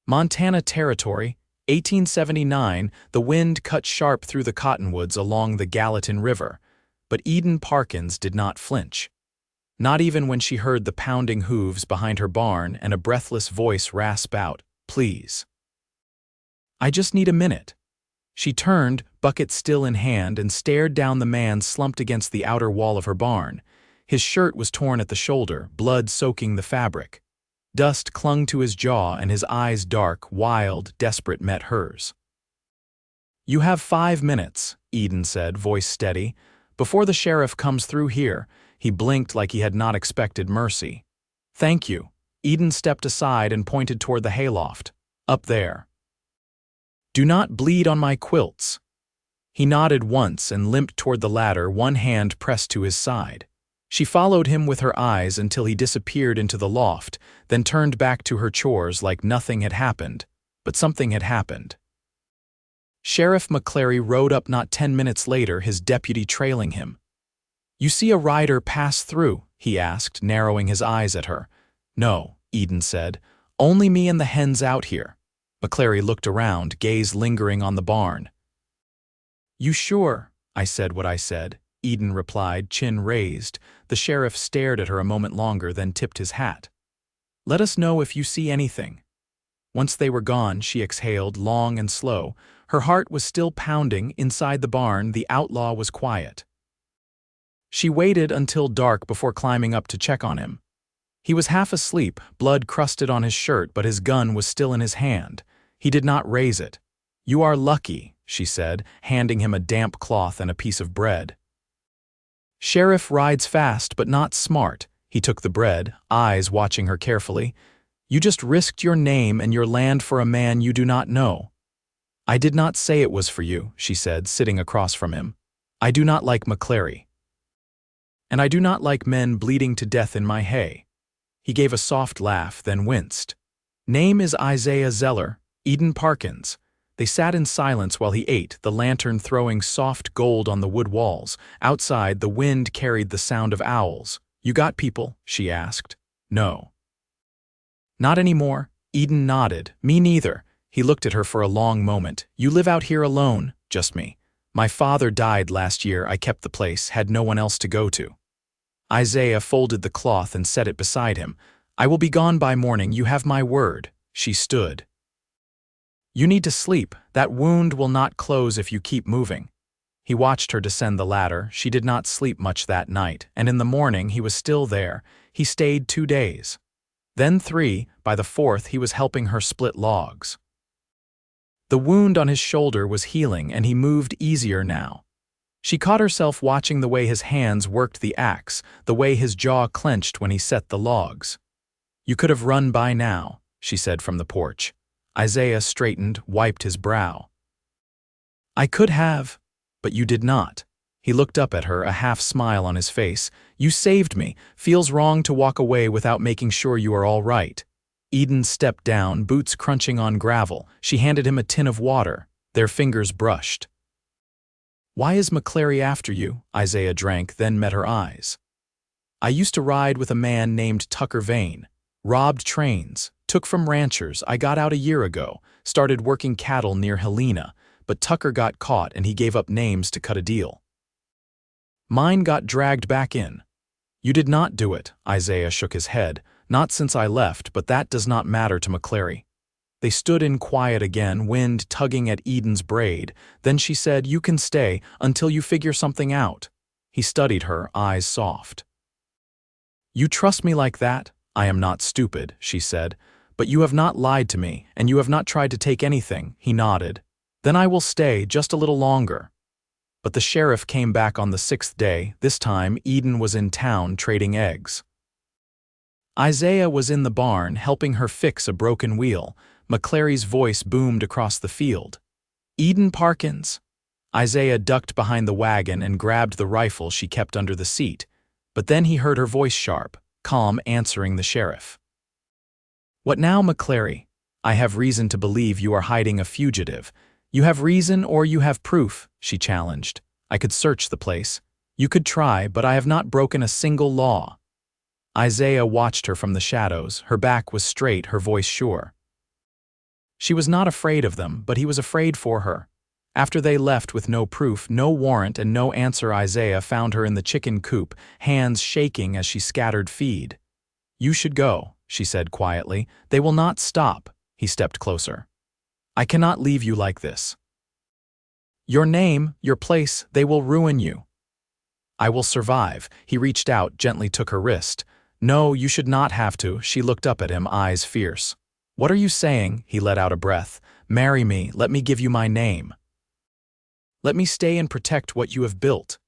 Montana Territory, 1879. The wind cut sharp through the cottonwoods along the Gallatin River, but Eden Parkins did not flinch. Not even when she heard the pounding hooves behind her barn and a breathless voice rasp out, "Please. I just need a minute." She turned, bucket still in hand, and stared down the man slumped against the outer wall of her barn. His shirt was torn at the shoulder, blood soaking the fabric. Dust clung to his jaw, and his eyes, dark, wild, desperate, met hers. "You have 5 minutes," Eden said, voice steady. "Before the sheriff comes through here." He blinked like he had not expected mercy. "Thank you." Eden stepped aside and pointed toward the hayloft. "Up there. Do not bleed on my quilts." He nodded once and limped toward the ladder, one hand pressed to his side. She followed him with her eyes until he disappeared into the loft, then turned back to her chores like nothing had happened. But something had happened. Sheriff McClary rode up not 10 minutes later, his deputy trailing him. "You see a rider pass through?" he asked, narrowing his eyes at her. "No," Eden said. "Only me and the hens out here." McClary looked around, gaze lingering on the barn. "You sure I said what I said?" Eden replied, chin raised. The sheriff stared at her a moment longer, then tipped his hat. "Let us know if you see anything." Once they were gone, she exhaled, long and slow. Her heart was still pounding. Inside the barn, the outlaw was quiet. She waited until dark before climbing up to check on him. He was half asleep, blood crusted on his shirt, but his gun was still in his hand. He did not raise it. "You are lucky," she said, handing him a damp cloth and a piece of bread. "Sheriff rides fast but not smart." He took the bread, eyes watching her carefully. "You just risked your name and your land for a man you do not know." "I did not say it was for you," she said, sitting across from him. "I do not like McClary. And I do not like men bleeding to death in my hay." He gave a soft laugh, then winced. "Name is Isaiah Zeller, Eden Parkins." They sat in silence while he ate, the lantern throwing soft gold on the wood walls. Outside, the wind carried the sound of owls. "You got people?" she asked. "No." "Not anymore." Eden nodded. "Me neither." He looked at her for a long moment. "You live out here alone?" "Just me. My father died last year. I kept the place, had no one else to go to." Isaiah folded the cloth and set it beside him. "I will be gone by morning. You have my word." She stood. "You need to sleep. That wound will not close if you keep moving." He watched her descend the ladder. She did not sleep much that night, and in the morning he was still there. He stayed 2 days. Then 3, by the 4th he was helping her split logs. The wound on his shoulder was healing, and he moved easier now. She caught herself watching the way his hands worked the axe, the way his jaw clenched when he set the logs. "You could have run by now," she said from the porch. Isaiah straightened, wiped his brow. "I could have, but you did not." He looked up at her, a half smile on his face. "You saved me. Feels wrong to walk away without making sure you are all right." Eden stepped down, boots crunching on gravel. She handed him a tin of water. Their fingers brushed. "Why is McClary after you?" Isaiah drank, then met her eyes. "I used to ride with a man named Tucker Vane. Robbed trains. Took from ranchers. I got out a year ago. Started working cattle near Helena, but Tucker got caught and he gave up names to cut a deal. Mine got dragged back in." "You did not do it," Isaiah shook his head. "Not since I left, but that does not matter to McClary." They stood in quiet again, wind tugging at Eden's braid. Then she said, "You can stay until you figure something out." He studied her, eyes soft. "You trust me like that?" "I am not stupid," she said. "But you have not lied to me, and you have not tried to take anything." He nodded. "Then I will stay just a little longer." But the sheriff came back on the 6th day. This time, Eden was in town trading eggs. Isaiah was in the barn, helping her fix a broken wheel. McClary's voice boomed across the field. "Eden Parkins." Isaiah ducked behind the wagon and grabbed the rifle she kept under the seat. But then he heard her voice sharp, calm, answering the sheriff. "What now, McClary?" "I have reason to believe you are hiding a fugitive." "You have reason or you have proof?" she challenged. "I could search the place." "You could try, but I have not broken a single law." Isaiah watched her from the shadows. Her back was straight, her voice sure. She was not afraid of them, but he was afraid for her. After they left with no proof, no warrant, and no answer, Isaiah found her in the chicken coop, hands shaking as she scattered feed. "You should go," she said quietly. "They will not stop." He stepped closer. "I cannot leave you like this. Your name, your place, they will ruin you." "I will survive." He reached out, gently took her wrist. "No, you should not have to." She looked up at him, eyes fierce. "What are you saying?" He let out a breath. "Marry me, let me give you my name. Let me stay and protect what you have built."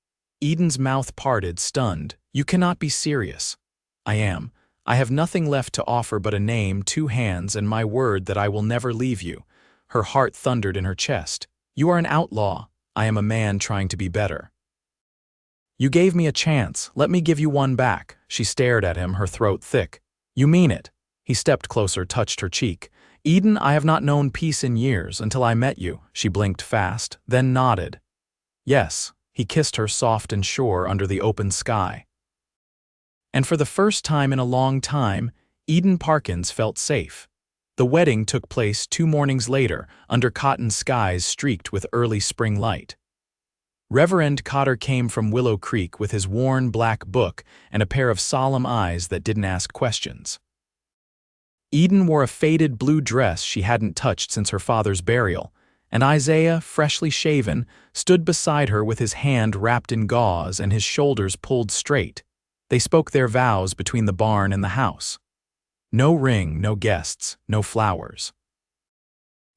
Eden's mouth parted, stunned. "You cannot be serious." "I am. I have nothing left to offer but a name, 2 hands, and my word that I will never leave you." Her heart thundered in her chest. "You are an outlaw. I am a man trying to be better. You gave me a chance. Let me give you one back." She stared at him, her throat thick. "You mean it?" He stepped closer, touched her cheek. "Eden, I have not known peace in years, until I met you." She blinked fast, then nodded. "Yes." He kissed her soft and sure under the open sky. And for the first time in a long time, Eden Parkins felt safe. The wedding took place 2 mornings later, under cotton skies streaked with early spring light. Reverend Cotter came from Willow Creek with his worn black book and a pair of solemn eyes that didn't ask questions. Eden wore a faded blue dress she hadn't touched since her father's burial, and Isaiah, freshly shaven, stood beside her with his hand wrapped in gauze and his shoulders pulled straight. They spoke their vows between the barn and the house. No ring, no guests, no flowers.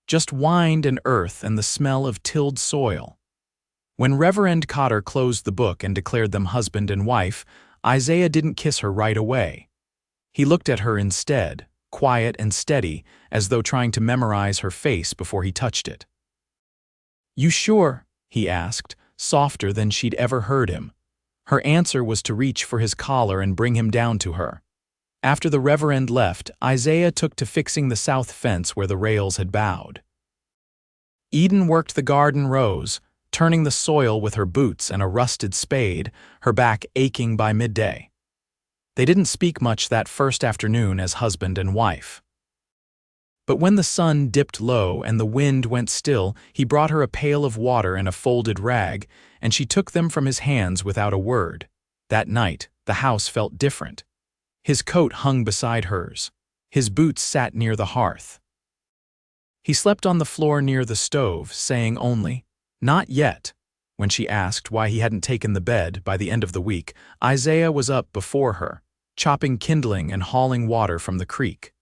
Just wind and earth and the smell of tilled soil. When Reverend Cotter closed the book and declared them husband and wife, Isaiah didn't kiss her right away. He looked at her instead, quiet and steady, as though trying to memorize her face before he touched it. "You sure?" he asked, softer than she'd ever heard him. Her answer was to reach for his collar and bring him down to her. After the Reverend left, Isaiah took to fixing the south fence where the rails had bowed. Eden worked the garden rows, turning the soil with her boots and a rusted spade, her back aching by midday. They didn't speak much that first afternoon as husband and wife. But when the sun dipped low and the wind went still, he brought her a pail of water and a folded rag, and she took them from his hands without a word. That night, the house felt different. His coat hung beside hers. His boots sat near the hearth. He slept on the floor near the stove, saying only, "Not yet." When she asked why he hadn't taken the bed by the end of the week, Isaiah was up before her, chopping kindling and hauling water from the creek.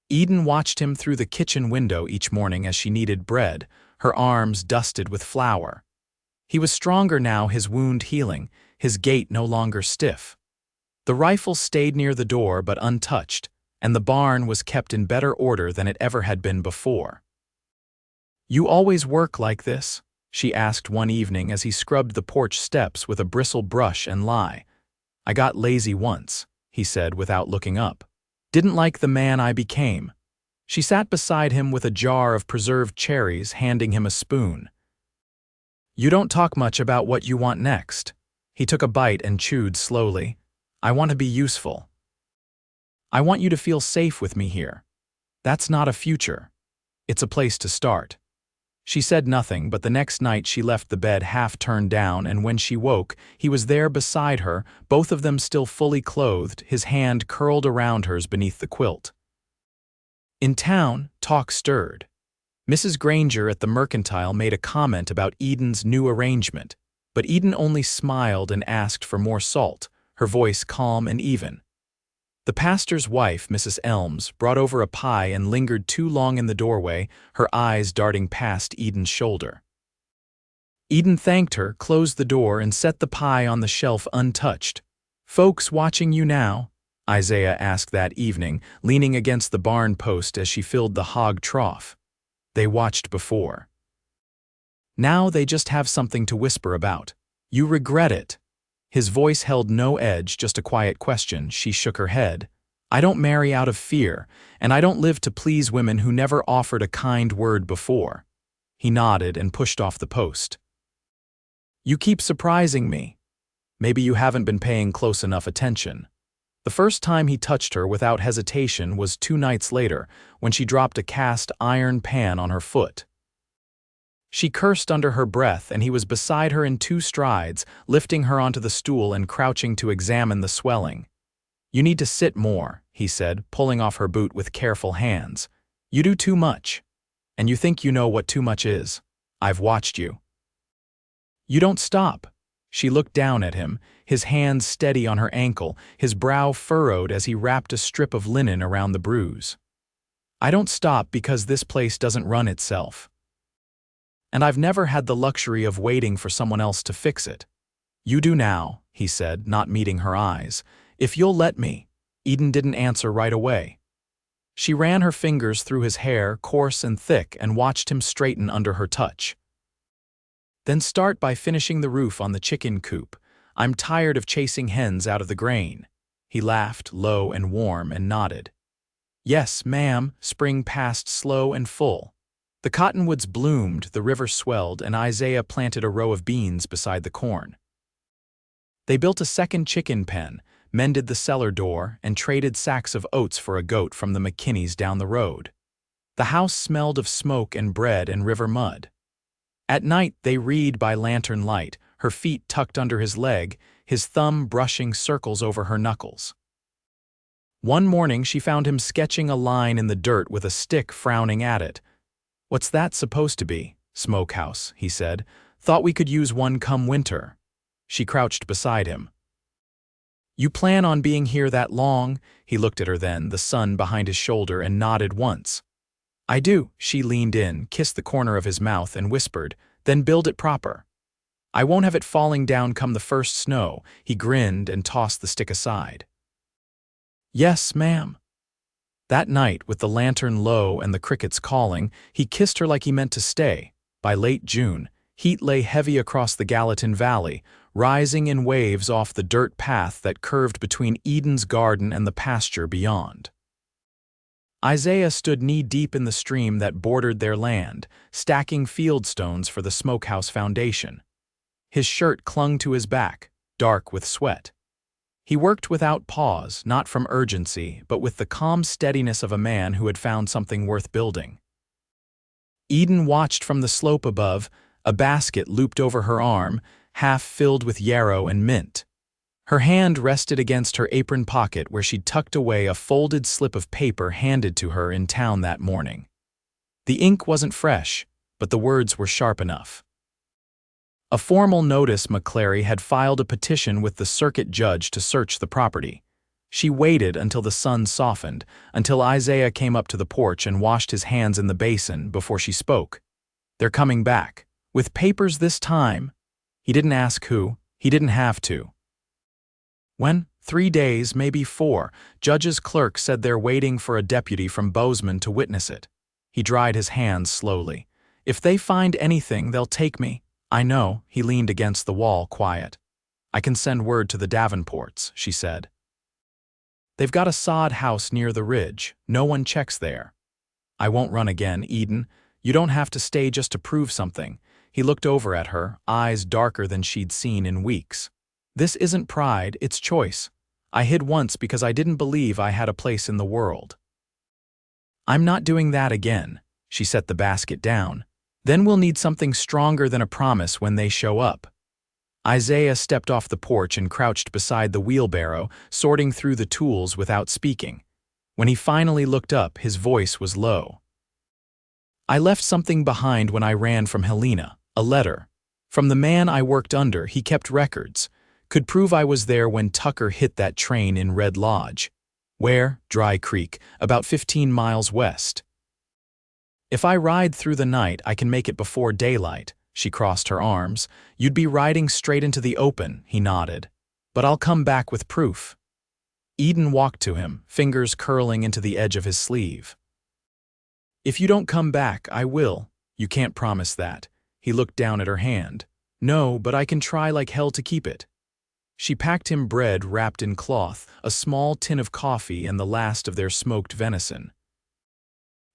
Eden watched him through the kitchen window each morning as she kneaded bread, her arms dusted with flour. He was stronger now, his wound healing, his gait no longer stiff. The rifle stayed near the door but untouched, and the barn was kept in better order than it ever had been before. "You always work like this?" she asked one evening as he scrubbed the porch steps with a bristle brush and lye. "I got lazy once," he said without looking up. "Didn't like the man I became." She sat beside him with a jar of preserved cherries, handing him a spoon. "You don't talk much about what you want next." He took a bite and chewed slowly. "I want to be useful. I want you to feel safe with me here. That's not a future. It's a place to start." She said nothing, but the next night she left the bed half turned down, and when she woke, he was there beside her, both of them still fully clothed, his hand curled around hers beneath the quilt. In town, talk stirred. Mrs. Granger at the Mercantile made a comment about Eden's new arrangement, but Eden only smiled and asked for more salt, her voice calm and even. The pastor's wife, Mrs. Elms, brought over a pie and lingered too long in the doorway, her eyes darting past Eden's shoulder. Eden thanked her, closed the door, and set the pie on the shelf untouched. "Folks watching you now?" Isaiah asked that evening, leaning against the barn post as she filled the hog trough. They watched before. Now they just have something to whisper about. "You regret it." His voice held no edge, just a quiet question. She shook her head. "I don't marry out of fear, and I don't live to please women who never offered a kind word before." He nodded and pushed off the post. "You keep surprising me. Maybe you haven't been paying close enough attention." The first time he touched her without hesitation was 2 nights later, when she dropped a cast iron pan on her foot. She cursed under her breath, and he was beside her in 2 strides, lifting her onto the stool and crouching to examine the swelling. "You need to sit more," he said, pulling off her boot with careful hands. "You do too much. And you think you know what too much is. I've watched you." "You don't stop." She looked down at him, his hands steady on her ankle, his brow furrowed as he wrapped a strip of linen around the bruise. "I don't stop because this place doesn't run itself. And I've never had the luxury of waiting for someone else to fix it. You do now," he said, not meeting her eyes. "If you'll let me." Eden didn't answer right away. She ran her fingers through his hair, coarse and thick, and watched him straighten under her touch. "Then start by finishing the roof on the chicken coop. I'm tired of chasing hens out of the grain." He laughed, low and warm, and nodded. "Yes, ma'am." Spring passed slow and full. The cottonwoods bloomed, the river swelled, and Isaiah planted a row of beans beside the corn. They built a second chicken pen, mended the cellar door, and traded sacks of oats for a goat from the McKinneys down the road. The house smelled of smoke and bread and river mud. At night they read by lantern light, her feet tucked under his leg, his thumb brushing circles over her knuckles. One morning she found him sketching a line in the dirt with a stick, frowning at it. "What's that supposed to be?" "Smokehouse," he said. "Thought we could use one come winter." She crouched beside him. "You plan on being here that long?" He looked at her then, the sun behind his shoulder, and nodded once. "I do." She leaned in, kissed the corner of his mouth, and whispered, "Then build it proper. I won't have it falling down come the first snow." He grinned and tossed the stick aside. "Yes, ma'am." That night, with the lantern low and the crickets calling, he kissed her like he meant to stay. By late June, heat lay heavy across the Gallatin Valley, rising in waves off the dirt path that curved between Eden's garden and the pasture beyond. Isaiah stood knee-deep in the stream that bordered their land, stacking field stones for the smokehouse foundation. His shirt clung to his back, dark with sweat. He worked without pause, not from urgency, but with the calm steadiness of a man who had found something worth building. Eden watched from the slope above, a basket looped over her arm, half filled with yarrow and mint. Her hand rested against her apron pocket where she'd tucked away a folded slip of paper handed to her in town that morning. The ink wasn't fresh, but the words were sharp enough. A formal notice McClary had filed a petition with the circuit judge to search the property. She waited until the sun softened, until Isaiah came up to the porch and washed his hands in the basin before she spoke. "They're coming back. With papers this time." He didn't ask who. He didn't have to. "When?" 3 days, maybe 4. Judge's clerk said they're waiting for a deputy from Bozeman to witness it. He dried his hands slowly. "If they find anything, they'll take me." "I know." He leaned against the wall, quiet. "I can send word to the Davenports," she said. "They've got a sod house near the ridge. No one checks there." "I won't run again, Eden. You don't have to stay just to prove something." He looked over at her, eyes darker than she'd seen in weeks. "This isn't pride, it's choice. I hid once because I didn't believe I had a place in the world. I'm not doing that again." She set the basket down. "Then we'll need something stronger than a promise when they show up." Isaiah stepped off the porch and crouched beside the wheelbarrow, sorting through the tools without speaking. When he finally looked up, his voice was low. "I left something behind when I ran from Helena, a letter. From the man I worked under. He kept records. Could prove I was there when Tucker hit that train in Red Lodge." "Where?" "Dry Creek, about 15 miles west. If I ride through the night, I can make it before daylight." She crossed her arms. "You'd be riding straight into the open," he nodded. "But I'll come back with proof." Eden walked to him, fingers curling into the edge of his sleeve. "If you don't come back, I will." "You can't promise that." He looked down at her hand. "No, but I can try like hell to keep it." She packed him bread wrapped in cloth, a small tin of coffee, and the last of their smoked venison.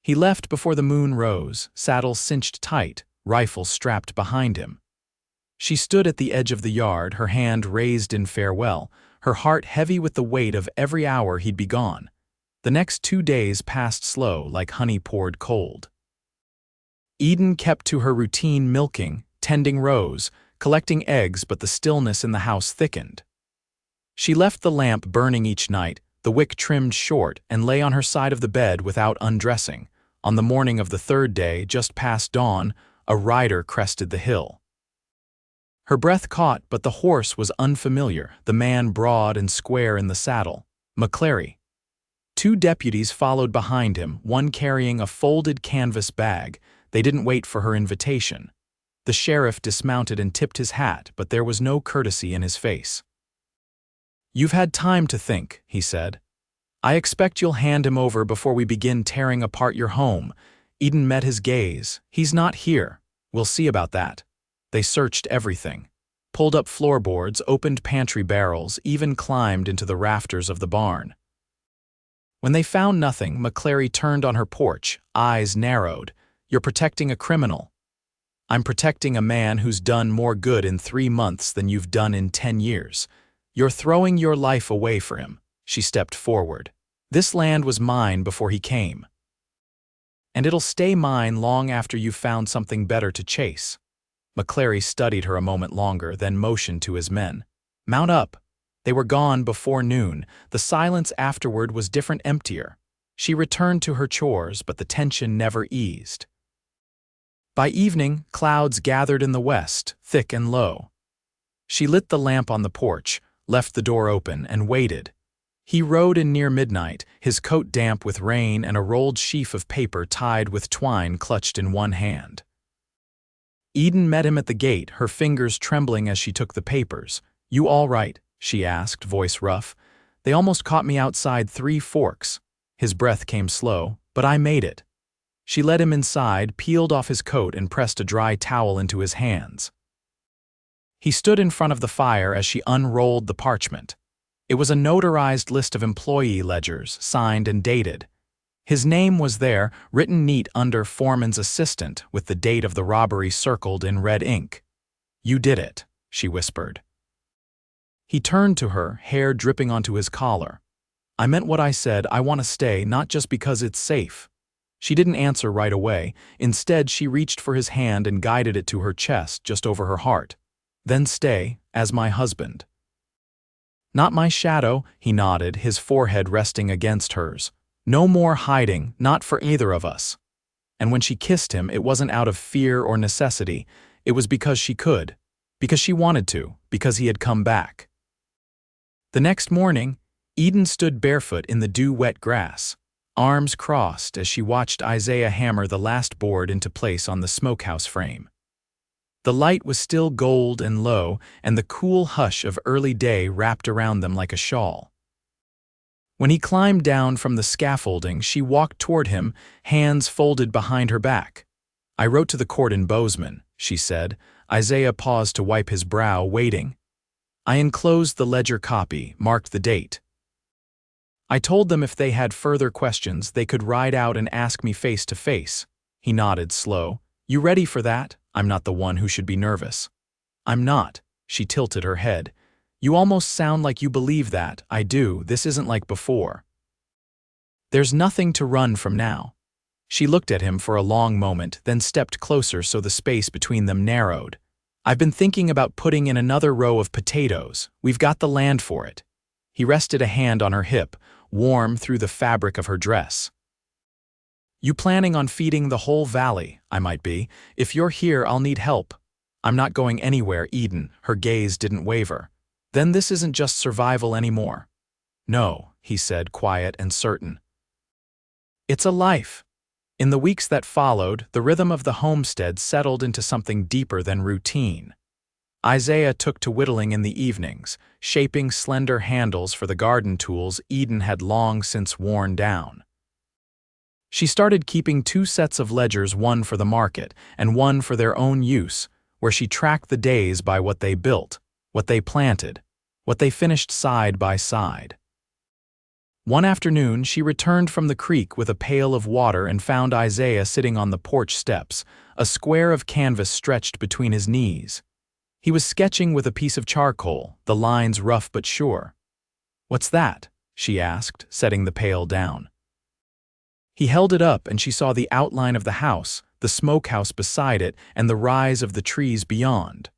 He left before the moon rose, saddle cinched tight, rifle strapped behind him. She stood at the edge of the yard, her hand raised in farewell, her heart heavy with the weight of every hour he'd be gone. The next 2 days passed slow, like honey poured cold. Eden kept to her routine milking, tending rows, collecting eggs, but the stillness in the house thickened. She left the lamp burning each night, the wick trimmed short, and lay on her side of the bed without undressing. On the morning of the 3rd day, just past dawn, a rider crested the hill. Her breath caught, but the horse was unfamiliar, the man broad and square in the saddle. McClary. 2 deputies followed behind him, one carrying a folded canvas bag. They didn't wait for her invitation. The sheriff dismounted and tipped his hat, but there was no courtesy in his face. "You've had time to think," he said. "I expect you'll hand him over before we begin tearing apart your home." Eden met his gaze. "He's not here. We'll see about that." They searched everything. Pulled up floorboards, opened pantry barrels, even climbed into the rafters of the barn. When they found nothing, McClary turned on her porch, eyes narrowed. "You're protecting a criminal." "I'm protecting a man who's done more good in 3 months than you've done in 10 years. You're throwing your life away for him." She stepped forward. "This land was mine before he came. And it'll stay mine long after you've found something better to chase." McClary studied her a moment longer, then motioned to his men. "Mount up." They were gone before noon. The silence afterward was different, emptier. She returned to her chores, but the tension never eased. By evening, clouds gathered in the west, thick and low. She lit the lamp on the porch, left the door open, and waited. He rode in near midnight, his coat damp with rain and a rolled sheaf of paper tied with twine clutched in one hand. Eden met him at the gate, her fingers trembling as she took the papers. "You all right?" she asked, voice rough. "They almost caught me outside 3 Forks. His breath came slow, but I made it. She led him inside, peeled off his coat, and pressed a dry towel into his hands. He stood in front of the fire as she unrolled the parchment. It was a notarized list of employee ledgers, signed and dated. His name was there, written neat under foreman's assistant, with the date of the robbery circled in red ink. "You did it," she whispered. He turned to her, hair dripping onto his collar. "I meant what I said. I want to stay, not just because it's safe." She didn't answer right away. Instead, she reached for his hand and guided it to her chest, just over her heart. "Then stay, as my husband." "Not my shadow," he nodded, his forehead resting against hers. "No more hiding, not for either of us." And when she kissed him, it wasn't out of fear or necessity. It was because she could, because she wanted to, because he had come back. The next morning, Eden stood barefoot in the dew-wet grass, arms crossed as she watched Isaiah hammer the last board into place on the smokehouse frame. The light was still gold and low, and the cool hush of early day wrapped around them like a shawl. When he climbed down from the scaffolding, she walked toward him, hands folded behind her back. "I wrote to the court in Bozeman," she said. Isaiah paused to wipe his brow, waiting. "I enclosed the ledger copy, marked the date. I told them if they had further questions, they could ride out and ask me face to face." He nodded, slow. "You ready for that? I'm not the one who should be nervous." "I'm not." She tilted her head. "You almost sound like you believe that." "I do. This isn't like before. There's nothing to run from now." She looked at him for a long moment, then stepped closer so the space between them narrowed. "I've been thinking about putting in another row of potatoes. We've got the land for it." He rested a hand on her hip, warm through the fabric of her dress. "You planning on feeding the whole valley?" "I might be. If you're here, I'll need help." "I'm not going anywhere, Eden." Her gaze didn't waver. "Then this isn't just survival anymore." "No," he said, quiet and certain. "It's a life." In the weeks that followed, the rhythm of the homestead settled into something deeper than routine. Isaiah took to whittling in the evenings, shaping slender handles for the garden tools Eden had long since worn down. She started keeping 2 sets of ledgers, one for the market and one for their own use, where she tracked the days by what they built, what they planted, what they finished side by side. One afternoon, she returned from the creek with a pail of water and found Isaiah sitting on the porch steps, a square of canvas stretched between his knees. He was sketching with a piece of charcoal, the lines rough but sure. "What's that?" she asked, setting the pail down. He held it up and she saw the outline of the house, the smokehouse beside it, and the rise of the trees beyond.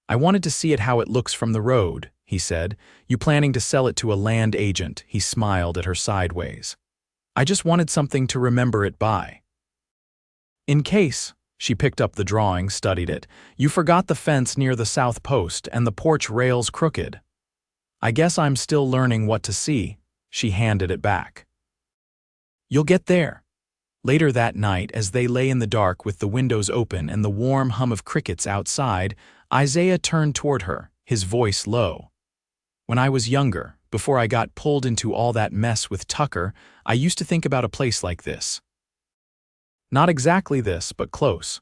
"I wanted to see it how it looks from the road," he said. "You planning to sell it to a land agent?" He smiled at her sideways. "I just wanted something to remember it by." "In case," she picked up the drawing, studied it, "you forgot the fence near the south post and the porch rails crooked." "I guess I'm still learning what to see." She handed it back. "You'll get there." Later that night, as they lay in the dark with the windows open and the warm hum of crickets outside, Isaiah turned toward her, his voice low. "When I was younger, before I got pulled into all that mess with Tucker, I used to think about a place like this." Not exactly this, but close.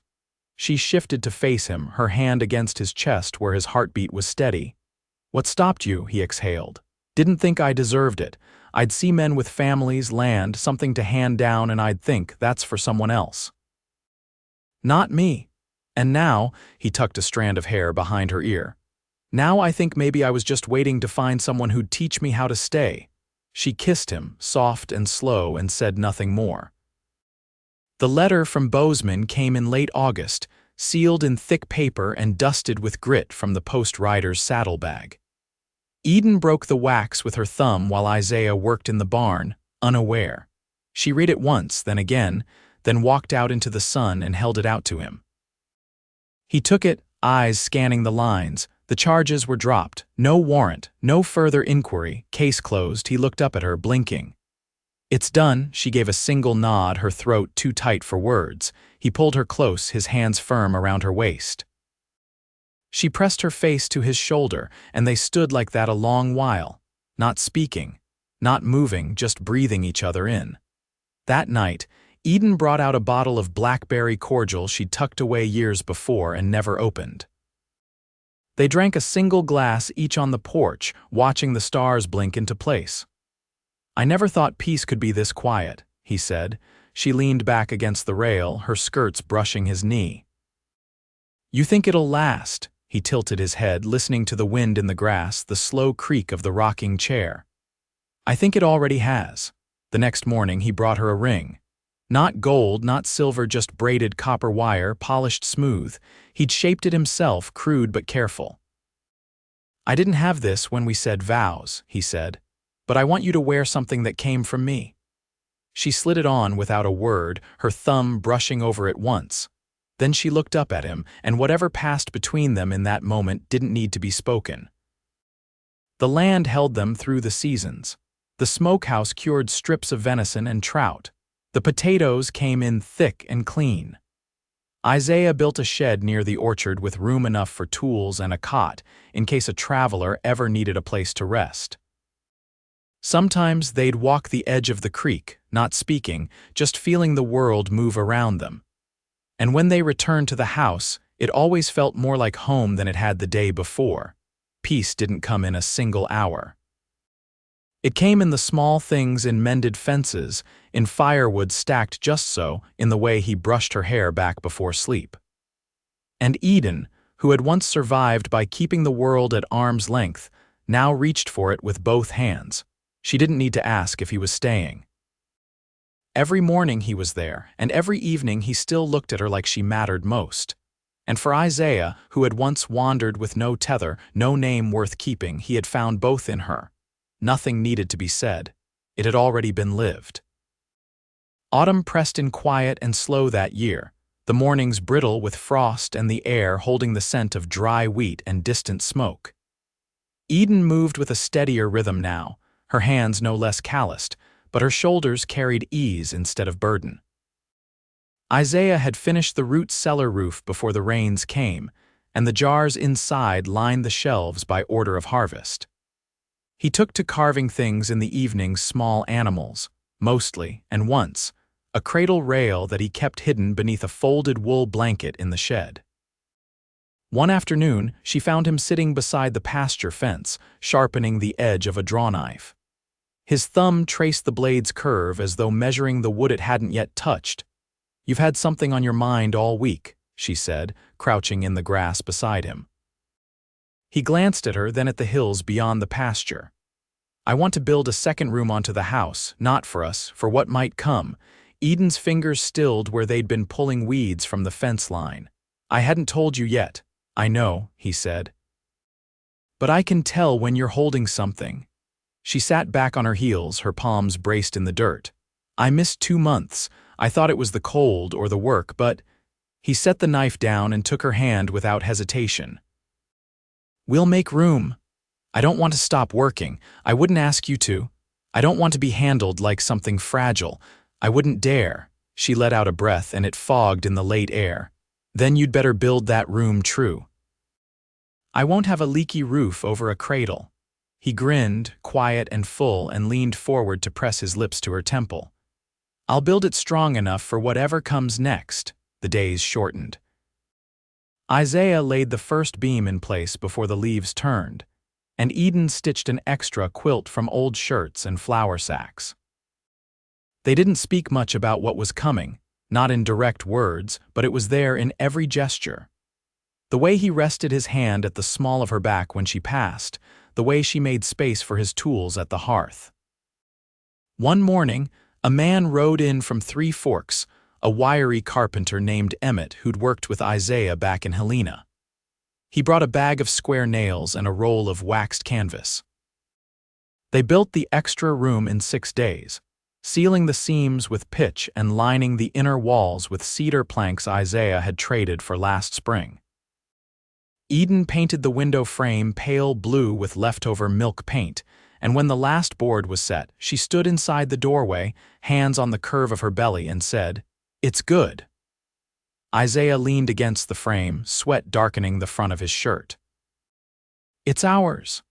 She shifted to face him, her hand against his chest where his heartbeat was steady. "What stopped you?" he exhaled. "Didn't think I deserved it. I'd see men with families, land, something to hand down, and I'd think that's for someone else. Not me. And now," he tucked a strand of hair behind her ear, "now I think maybe I was just waiting to find someone who'd teach me how to stay." She kissed him, soft and slow, and said nothing more. The letter from Bozeman came in late August, sealed in thick paper and dusted with grit from the post-rider's saddlebag. Eden broke the wax with her thumb while Isaiah worked in the barn, unaware. She read it once, then again, then walked out into the sun and held it out to him. He took it, eyes scanning the lines. The charges were dropped. No warrant, no further inquiry, case closed. He looked up at her, blinking. "It's done," she gave a single nod, her throat too tight for words. He pulled her close, his hands firm around her waist. She pressed her face to his shoulder, and they stood like that a long while, not speaking, not moving, just breathing each other in. That night, Eden brought out a bottle of blackberry cordial she'd tucked away years before and never opened. They drank a single glass each on the porch, watching the stars blink into place. "I never thought peace could be this quiet," he said. She leaned back against the rail, her skirts brushing his knee. "You think it'll last?" He tilted his head, listening to the wind in the grass, the slow creak of the rocking chair. "I think it already has." The next morning he brought her a ring. Not gold, not silver, just braided copper wire, polished smooth. He'd shaped it himself, crude but careful. "I didn't have this when we said vows," he said, "but I want you to wear something that came from me." She slid it on without a word, her thumb brushing over it once. Then she looked up at him, and whatever passed between them in that moment didn't need to be spoken. The land held them through the seasons. The smokehouse cured strips of venison and trout. The potatoes came in thick and clean. Isaiah built a shed near the orchard with room enough for tools and a cot, in case a traveler ever needed a place to rest. Sometimes they'd walk the edge of the creek, not speaking, just feeling the world move around them. And when they returned to the house, it always felt more like home than it had the day before. Peace didn't come in a single hour. It came in the small things, in mended fences, in firewood stacked just so, in the way he brushed her hair back before sleep. And Eden, who had once survived by keeping the world at arm's length, now reached for it with both hands. She didn't need to ask if he was staying. Every morning he was there, and every evening he still looked at her like she mattered most. And for Isaiah, who had once wandered with no tether, no name worth keeping, he had found both in her. Nothing needed to be said. It had already been lived. Autumn pressed in quiet and slow that year, the mornings brittle with frost and the air holding the scent of dry wheat and distant smoke. Eden moved with a steadier rhythm now, her hands no less calloused, but her shoulders carried ease instead of burden. Isaiah had finished the root cellar roof before the rains came, and the jars inside lined the shelves by order of harvest. He took to carving things in the evenings, small animals, mostly, and once, a cradle rail that he kept hidden beneath a folded wool blanket in the shed. One afternoon, she found him sitting beside the pasture fence, sharpening the edge of a drawknife. His thumb traced the blade's curve as though measuring the wood it hadn't yet touched. "You've had something on your mind all week," she said, crouching in the grass beside him. He glanced at her, then at the hills beyond the pasture. I want to build a second room onto the house, not for us, for what might come. Eden's fingers stilled where they'd been pulling weeds from the fence line. I hadn't told you yet. I know, he said. But I can tell when you're holding something. She sat back on her heels, her palms braced in the dirt. I missed 2 months. I thought it was the cold or the work, but… He set the knife down and took her hand without hesitation. We'll make room. I don't want to stop working. I wouldn't ask you to. I don't want to be handled like something fragile. I wouldn't dare. She let out a breath and it fogged in the late air. Then you'd better build that room true. I won't have a leaky roof over a cradle. He grinned, quiet and full, and leaned forward to press his lips to her temple. I'll build it strong enough for whatever comes next. The days shortened. Isaiah laid the first beam in place before the leaves turned, and Eden stitched an extra quilt from old shirts and flour sacks. They didn't speak much about what was coming, not in direct words, but it was there in every gesture. The way he rested his hand at the small of her back when she passed, the way she made space for his tools at the hearth. One morning, a man rode in from Three Forks, a wiry carpenter named Emmett who'd worked with Isaiah back in Helena. He brought a bag of square nails and a roll of waxed canvas. They built the extra room in 6 days, sealing the seams with pitch and lining the inner walls with cedar planks Isaiah had traded for last spring. Eden painted the window frame pale blue with leftover milk paint, and when the last board was set, she stood inside the doorway, hands on the curve of her belly, and said, "It's good." Isaiah leaned against the frame, sweat darkening the front of his shirt. "It's ours."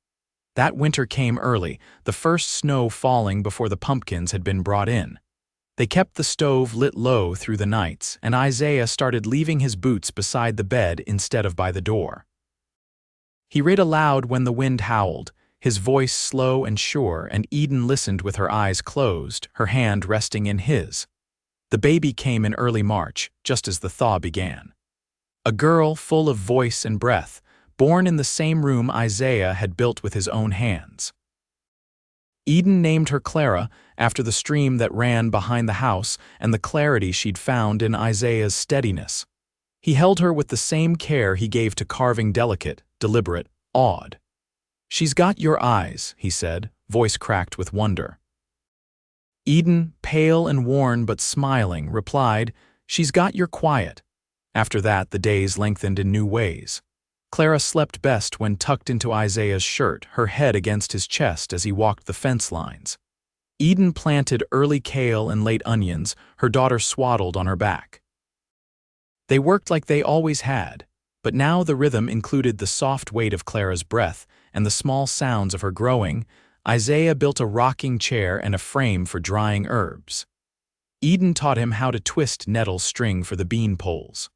That winter came early, the first snow falling before the pumpkins had been brought in. They kept the stove lit low through the nights, and Isaiah started leaving his boots beside the bed instead of by the door. He read aloud when the wind howled, his voice slow and sure, and Eden listened with her eyes closed, her hand resting in his. The baby came in early March, just as the thaw began. A girl full of voice and breath, born in the same room Isaiah had built with his own hands. Eden named her Clara after the stream that ran behind the house and the clarity she'd found in Isaiah's steadiness. He held her with the same care he gave to carving delicate, deliberate, awed. "She's got your eyes," he said, voice cracked with wonder. Eden, pale and worn but smiling, replied, "She's got your quiet." After that, the days lengthened in new ways. Clara slept best when tucked into Isaiah's shirt, her head against his chest as he walked the fence lines. Eden planted early kale and late onions, her daughter swaddled on her back. They worked like they always had, but now the rhythm included the soft weight of Clara's breath and the small sounds of her growing. Isaiah built a rocking chair and a frame for drying herbs. Eden taught him how to twist nettle string for the bean poles.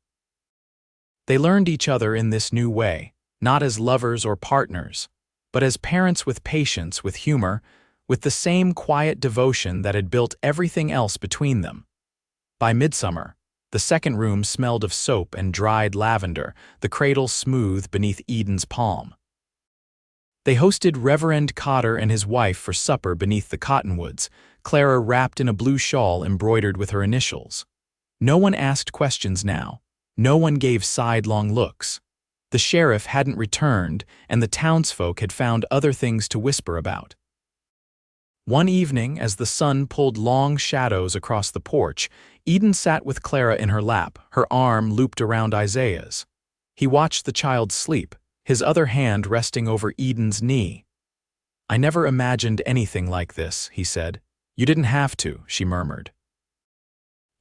They learned each other in this new way, not as lovers or partners, but as parents with patience, with humor, with the same quiet devotion that had built everything else between them. By midsummer, the second room smelled of soap and dried lavender, the cradle smooth beneath Eden's palm. They hosted Reverend Cotter and his wife for supper beneath the cottonwoods, Clara wrapped in a blue shawl embroidered with her initials. No one asked questions now. No one gave sidelong looks. The sheriff hadn't returned, and the townsfolk had found other things to whisper about. One evening, as the sun pulled long shadows across the porch, Eden sat with Clara in her lap, her arm looped around Isaiah's. He watched the child sleep, his other hand resting over Eden's knee. "I never imagined anything like this," he said. "You didn't have to," she murmured.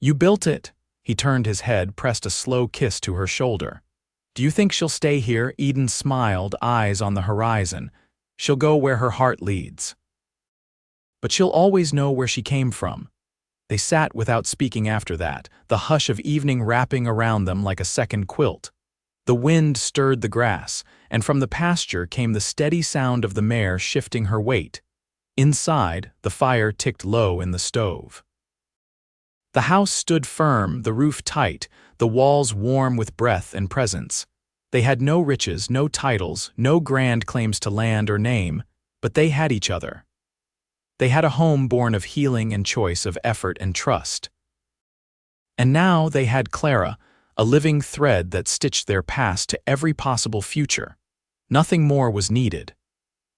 "You built it." He turned his head, pressed a slow kiss to her shoulder. "Do you think she'll stay here?" Eden smiled, eyes on the horizon. "She'll go where her heart leads. But she'll always know where she came from." They sat without speaking after that, the hush of evening wrapping around them like a second quilt. The wind stirred the grass, and from the pasture came the steady sound of the mare shifting her weight. Inside, the fire ticked low in the stove. The house stood firm, the roof tight, the walls warm with breath and presence. They had no riches, no titles, no grand claims to land or name, but they had each other. They had a home born of healing and choice, of effort and trust. And now they had Clara, a living thread that stitched their past to every possible future. Nothing more was needed.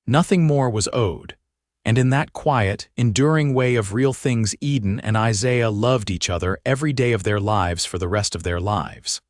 Nothing more was owed. And in that quiet, enduring way of real things, Eden and Isaiah loved each other every day of their lives for the rest of their lives.